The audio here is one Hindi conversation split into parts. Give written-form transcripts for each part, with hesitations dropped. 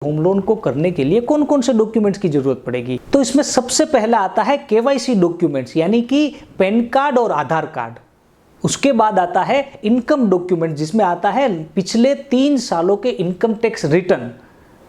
होम लोन को करने के लिए कौन कौन से डॉक्यूमेंट्स की जरूरत पड़ेगी। तो इसमें सबसे पहला आता है केवाईसी डॉक्यूमेंट्स, यानी कि पैन कार्ड और आधार कार्ड। उसके बाद आता है इनकम डॉक्यूमेंट, जिसमें आता है पिछले 3 सालों के इनकम टैक्स रिटर्न,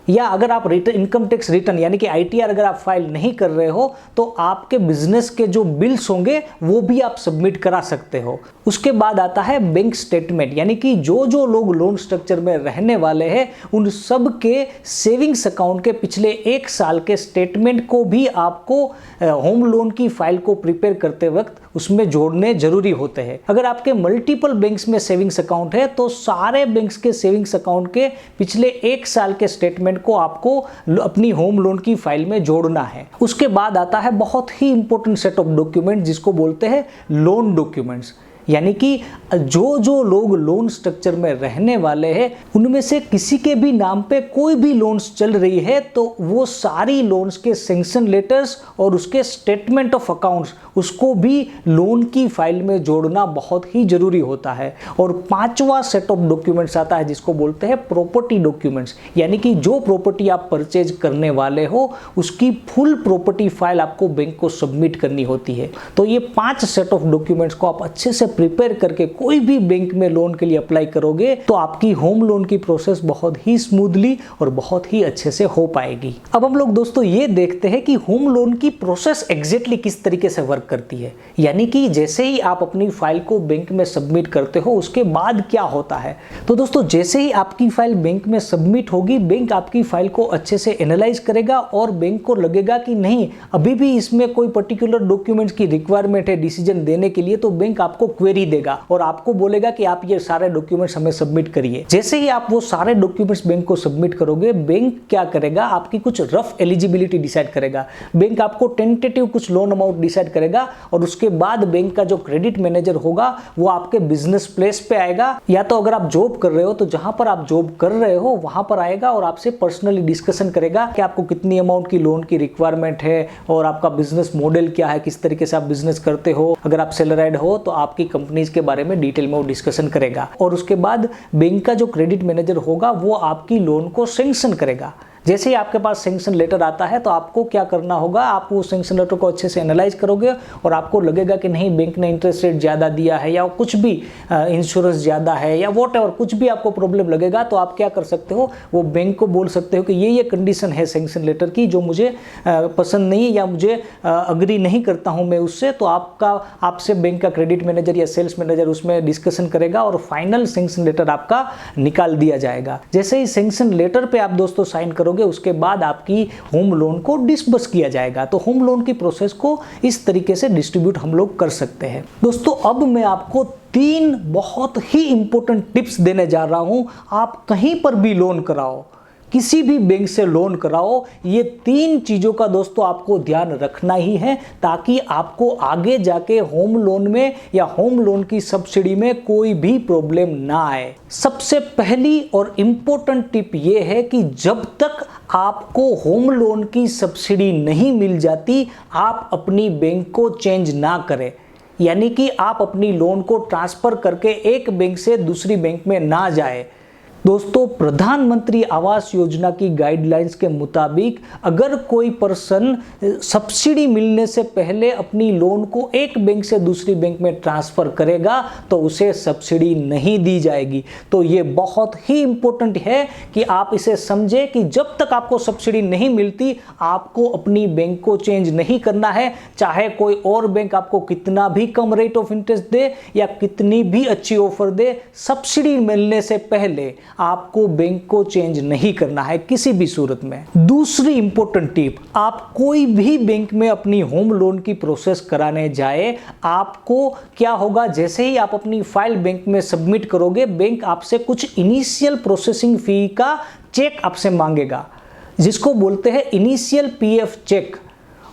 या अगर आप इनकम टैक्स रिटर्न यानी कि आईटीआर अगर आप फाइल नहीं कर रहे हो तो आपके बिजनेस के जो बिल्स होंगे वो भी आप सबमिट करा सकते हो। उसके बाद आता है बैंक स्टेटमेंट, यानी कि जो लोग लोन स्ट्रक्चर में रहने वाले हैं उन सब के सेविंग्स अकाउंट के पिछले 1 साल के स्टेटमेंट को भी आपको होम लोन की फाइल को प्रिपेयर करते वक्त उसमें जोड़ने जरूरी होते हैं। अगर आपके मल्टीपल बैंक्स में सेविंग्स अकाउंट है तो सारे बैंक्स के सेविंग्स अकाउंट के पिछले 1 साल के स्टेटमेंट को आपको अपनी होम लोन की फाइल में जोड़ना है। उसके बाद आता है बहुत ही इंपॉर्टेंट सेट ऑफ डॉक्यूमेंट जिसको बोलते हैं लोन डॉक्यूमेंट्स, यानी कि जो लोग लोन स्ट्रक्चर में रहने वाले हैं उनमें से किसी के भी नाम पे कोई भी लोन्स चल रही है तो वो सारी लोन्स के सैंक्शन लेटर्स और उसके स्टेटमेंट ऑफ अकाउंट्स उसको भी लोन की फाइल में जोड़ना बहुत ही जरूरी होता है। और 5वां सेट ऑफ डॉक्यूमेंट्स आता है जिसको बोलते हैं प्रॉपर्टी डॉक्यूमेंट्स, यानी कि जो प्रॉपर्टी आप परचेज करने वाले हो उसकी फुल प्रॉपर्टी फाइल आपको बैंक को सबमिट करनी होती है। तो ये 5 सेट ऑफ डॉक्यूमेंट्स को आप अच्छे से प्रिपेयर करके कोई भी बैंक में लोन के लिए अप्लाई करोगे तो आपकी होम लोन की प्रोसेस बहुत ही स्मूथली और बहुत ही अच्छे से हो पाएगी। अब हम लोग दोस्तों ये देखते हैं कि होम लोन की प्रोसेस एग्जैक्टली किस तरीके से वर्क करती है, यानी कि जैसे ही आप अपनी फाइल को बैंक में सबमिट करते हो उसके बाद क्या होता है। तो दोस्तों जैसे ही आपकी फाइल बैंक में सबमिट होगी बैंक आपकी फाइल को अच्छे से एनालाइज करेगा और बैंक को लगेगा कि नहीं अभी भी इसमें कोई पर्टिकुलर डॉक्यूमेंट्स की रिक्वायरमेंट है डिसीजन देने के लिए, तो बैंक आपको क्वेरी देगा और आपको बोलेगा कि आप ये सारे डॉक्यूमेंट्स हमें सबमिट करिए। जैसे ही आप वो सारे डॉक्यूमेंट्स बैंक को सबमिट करोगे बैंक क्या करेगा आपकी कुछ रफ एलिजिबिलिटी डिसाइड करेगा। बैंक आपको टेंटेटिव कुछ लोन अमाउंट डिसाइड करेगा और उसके बाद बैंक का जो क्रेडिट मैनेजर होगा वो आपके बिजनेस प्लेस पे आएगा, या तो अगर आप जॉब कर रहे हो तो जहां पर आप जॉब कर रहे हो वहां पर आएगा और आपसे पर्सनली डिस्कशन करेगा कि आपको कितनी अमाउंट की लोन की रिक्वायरमेंट है और आपका बिजनेस मॉडल क्या है, किस तरीके से आप बिजनेस करते हो। अगर आप सैलराइड हो तो आपकी कंपनीज के बारे में डिटेल में वो डिस्कशन करेगा और उसके बाद बैंक का जो क्रेडिट मैनेजर होगा वो आपकी लोन को सैंक्शन करेगा। जैसे ही आपके पास सैंक्शन लेटर आता है तो आपको क्या करना होगा, आप वो सैंक्शन लेटर को अच्छे से एनालाइज करोगे और आपको लगेगा कि नहीं बैंक ने इंटरेस्ट रेट ज़्यादा दिया है या कुछ भी इंश्योरेंस ज़्यादा है या वॉटएवर कुछ भी आपको प्रॉब्लम लगेगा तो आप क्या कर सकते हो, वो बैंक को बोल सकते हो कि ये कंडीशन है सैंक्शन लेटर की जो मुझे पसंद नहीं है या मुझे अग्री नहीं करता हूँ मैं उससे। तो आपसे बैंक का क्रेडिट मैनेजर या सेल्स मैनेजर उसमें डिस्कशन करेगा और फाइनल सैंक्शन लेटर आपका निकाल दिया जाएगा। जैसे ही सैंक्शन लेटर पे आप दोस्तों साइन करोगे उसके बाद आपकी होम लोन को डिस्बर्स किया जाएगा। तो होम लोन की प्रोसेस को इस तरीके से डिस्ट्रीब्यूट हम लोग कर सकते हैं। दोस्तों अब मैं आपको 3 बहुत ही इंपॉर्टेंट टिप्स देने जा रहा हूं। आप कहीं पर भी लोन कराओ, किसी भी बैंक से लोन कराओ, ये 3 चीजों का दोस्तों आपको ध्यान रखना ही है ताकि आपको आगे जाके होम लोन में या होम लोन की सब्सिडी में कोई भी प्रॉब्लम ना आए। सबसे पहली और इंपॉर्टेंट टिप ये है कि जब तक आपको होम लोन की सब्सिडी नहीं मिल जाती आप अपनी बैंक को चेंज ना करें, यानी कि आप अपनी लोन को ट्रांसफर करके एक बैंक से दूसरी बैंक में ना जाए। दोस्तों प्रधानमंत्री आवास योजना की गाइडलाइंस के मुताबिक अगर कोई पर्सन सब्सिडी मिलने से पहले अपनी लोन को एक बैंक से दूसरी बैंक में ट्रांसफर करेगा तो उसे सब्सिडी नहीं दी जाएगी। तो ये बहुत ही इंपॉर्टेंट है कि आप इसे समझे कि जब तक आपको सब्सिडी नहीं मिलती आपको अपनी बैंक को चेंज नहीं करना है, चाहे कोई और बैंक आपको कितना भी कम रेट ऑफ इंटरेस्ट दे या कितनी भी अच्छी ऑफर दे, सब्सिडी मिलने से पहले आपको बैंक को चेंज नहीं करना है किसी भी सूरत में। दूसरी इंपॉर्टेंट टिप, आप कोई भी बैंक में अपनी होम लोन की प्रोसेस कराने जाए आपको क्या होगा, जैसे ही आप अपनी फाइल बैंक में सबमिट करोगे बैंक आपसे कुछ इनिशियल प्रोसेसिंग फी का चेक आपसे मांगेगा जिसको बोलते हैं इनिशियल पीएफ चेक।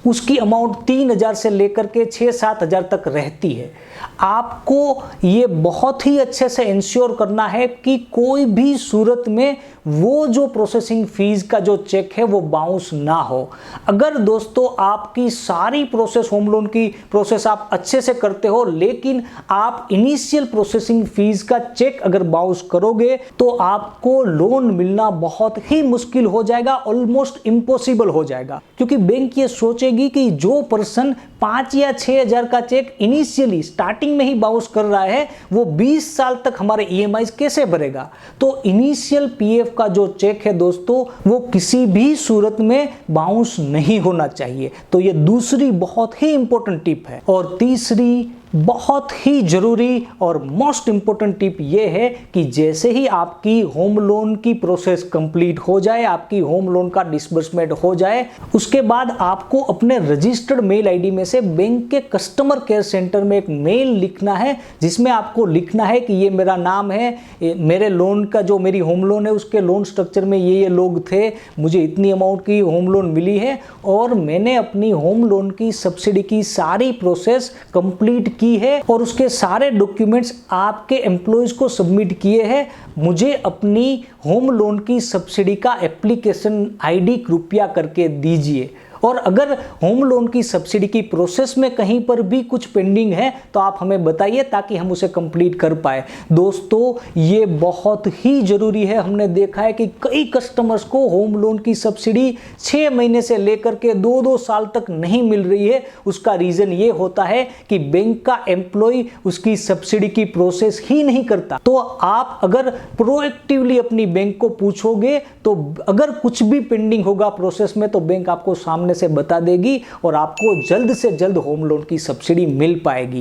उसकी अमाउंट 3,000 से लेकर के 6-7 हज़ार तक रहती है। आपको ये बहुत ही अच्छे से इंश्योर करना है कि कोई भी सूरत में वो जो प्रोसेसिंग फीस का जो चेक है वो बाउंस ना हो। अगर दोस्तों आपकी सारी प्रोसेस, होम लोन की प्रोसेस आप अच्छे से करते हो, लेकिन आप इनिशियल प्रोसेसिंग फीस का चेक अगर बाउंस करोगे तो आपको लोन मिलना बहुत ही मुश्किल हो जाएगा, ऑलमोस्ट इम्पॉसिबल हो जाएगा। क्योंकि बैंक ये सोचेगी कि जो पर्सन 5 या 6 हजार का चेक इनिशियली स्टार्टिंग में ही बाउंस कर रहा है वो 20 साल तक हमारे ईएमआई कैसे भरेगा। तो इनिशियल पीएफ का जो चेक है दोस्तों वो किसी भी सूरत में बाउंस नहीं होना चाहिए। तो ये दूसरी बहुत ही इंपॉर्टेंट टिप है। और तीसरी बहुत ही जरूरी और मोस्ट इंपॉर्टेंट टिप ये है कि जैसे ही आपकी होम लोन की प्रोसेस कंप्लीट हो जाए, आपकी होम लोन का डिसबर्समेंट हो जाए, उसके बाद आपको अपने रजिस्टर्ड मेल आईडी में से बैंक के कस्टमर केयर सेंटर में एक मेल लिखना है, जिसमें आपको लिखना है कि ये मेरा नाम है, मेरे लोन का जो मेरी होम लोन है उसके लोन स्ट्रक्चर में ये लोग थे, मुझे इतनी अमाउंट की होम लोन मिली है और मैंने अपनी होम लोन की सब्सिडी की सारी प्रोसेस कंप्लीट की है और उसके सारे डॉक्यूमेंट्स आपके एम्प्लॉयज को सबमिट किए हैं। मुझे अपनी होम लोन की सब्सिडी का एप्लीकेशन आईडी कृपया करके दीजिए। और अगर होम लोन की सब्सिडी की प्रोसेस में कहीं पर भी कुछ पेंडिंग है तो आप हमें बताइए ताकि हम उसे कंप्लीट कर पाए। दोस्तों ये बहुत ही जरूरी है। हमने देखा है कि कई कस्टमर्स को होम लोन की सब्सिडी 6 महीने से लेकर के 2-2 साल तक नहीं मिल रही है। उसका रीजन ये होता है कि बैंक का एम्प्लॉय उसकी सब्सिडी की प्रोसेस ही नहीं करता। तो आप अगर प्रोएक्टिवली अपनी बैंक को पूछोगे तो अगर कुछ भी पेंडिंग होगा प्रोसेस में तो बैंक आपको सामने से बता देगी और आपको जल्द से जल्द होम लोन की सब्सिडी मिल पाएगी।